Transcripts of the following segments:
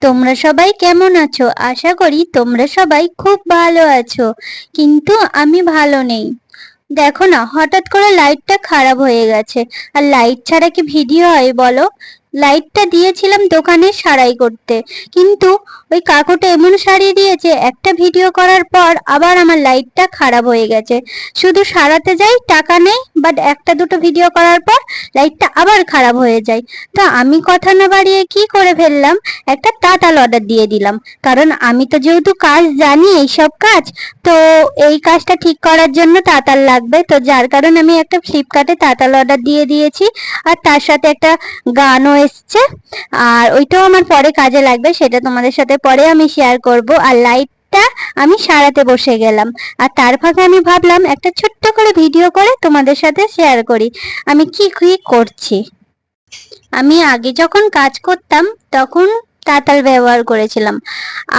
তোমরা সবাই কেমন আছো? আশা করি তোমরা সবাই খুব ভালো আছো। কিন্তু আমি ভালো নেই। দেখো না, হঠাৎ করে লাইটটা খারাপ হয়ে গেছে। আর লাইট ছাড়া কি ভিডিও হয় বলো? লাইটটা দিয়েছিলাম দোকানে সারাই করতে, কিন্তু ওই কাকুটা এমন সারিয়ে দিয়েছে, একটা ভিডিও করার পর আবার আমার লাইটটা খারাপ হয়ে গেছে। শুধু সারাতে যাই, টাকা নেই, বাট একটা দুটো ভিডিও করার পর লাইটটা আবার খারাপ হয়ে যায়। তো আমি কথা না বাড়িয়ে কি করে ফেললাম, একটা তাতাল অর্ডার দিয়ে দিলাম। কারণ আমি তো যেহেতু কাজ জানি, এইসব কাজ, তো এই কাজটা ঠিক করার জন্য তাতাল লাগবে, তো যার কারণে আমি একটা ফ্লিপকার্টে তাতাল অর্ডার দিয়ে দিয়েছি। আর তার সাথে একটা গানও এসছে, আর ওইটাও আমার পরে কাজে লাগবে, সেটা তোমাদের সাথে পরে আমি শেয়ার করব। আর লাইটটা আমি সারাতে বসে গেলাম, আর তার ফাঁকে আমি ভাবলাম একটা ছোট্ট করে ভিডিও করে তোমাদের সাথে শেয়ার করি আমি কি কি করছি। আমি আগে যখন কাজ করতাম তখন তাতাল ব্যবহার করেছিলাম,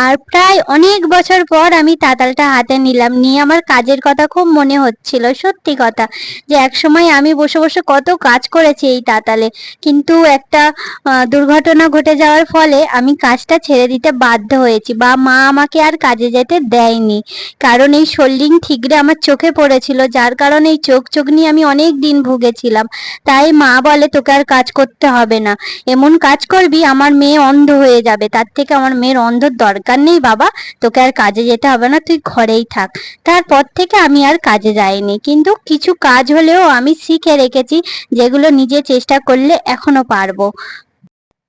আর প্রায় অনেক বছর পর আমি তাতালটা হাতে নিলাম, নিয়ে আমার কাজের কথা খুব মনে হচ্ছিল। সত্যি কথা, যে এক সময় আমি বসে বসে কত কাজ করেছি এই তাতালে, কিন্তু একটা দুর্ঘটনা ঘটে যাওয়ার ফলে আমি কাজটা ছেড়ে দিতে বাধ্য হয়েছি, বা মা আমাকে আর কাজে যেতে দেয়নি। কারণ এই সোল্ডিং ঠিকরে আমার চোখে পড়েছিল, যার কারণে এই চোখ নিয়ে আমি অনেক দিন ভুগেছিলাম। তাই মা বলে, তোকে আর কাজ করতে হবে না, এমন কাজ করবি আমার মেয়ে অন্ধ হয়ে যাবে, তার থেকে আমার মেয়ের অন্ধর দরকার নেই বাবা, তোকে আর কাজে যেতে হবে না, তুই ঘরেই থাক। তারপর থেকে আমি আর কাজে যাইনি, কিন্তু কিছু কাজ হলেও আমি শিখে রেখেছি, যেগুলো নিজে চেষ্টা করলে এখনো পারবো।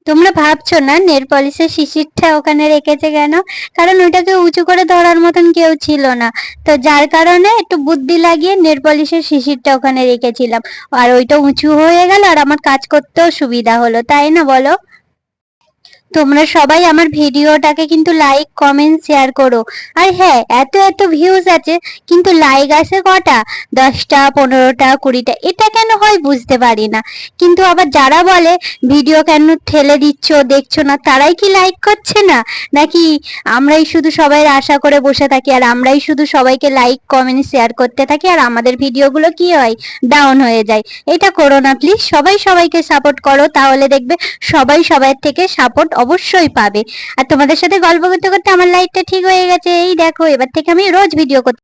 তোমরা ভাবছো না নেল পলিশের শিশিরটা ওখানে রেখেছে কেন? কারণ ওইটাকে উঁচু করে ধরার মতন কেউ ছিল না, তো যার কারণে একটু বুদ্ধি লাগিয়ে নেল পলিশের শিশিরটা ওখানে রেখেছিলাম। আর ওইটা উঁচু হয়ে গেল, আর আমার কাজ করতেও সুবিধা হলো, তাই না বলো? তোমরা সবাই আমার ভিডিওটাকে কিন্তু লাইক কমেন্ট শেয়ার করো। আর হ্যাঁ, এত এত ভিউজ আছে, কিন্তু লাইক আসে কটা? 10টা, 15টা, 20টা, এটা কেন হয় বুঝতে পারি না। কিন্তু আবার যারা বলে ভিডিও কেন ঠেলে দিচ্ছ, দেখছো না, তারাই কি লাইক করছে না? নাকি আমরাই শুধু সবাই আশা করে বসে থাকি, আর আমরাই শুধু সবাইকে লাইক কমেন্ট শেয়ার করতে থাকি, আর আমাদের ভিডিওগুলো কি হয়, ডাউন হয়ে যায়? এটা করো না প্লিজ, সবাই সবাইকে সাপোর্ট করো, তাহলে দেখবে সবাই সবার থেকে সাপোর্ট অবশ্যই পাবে। আর তোমাদের সাথে গল্প করতে করতে আমার লাইটটা ঠিক হয়ে গেছে, এই দেখো, এবার থেকে আমি রোজ ভিডিও করতে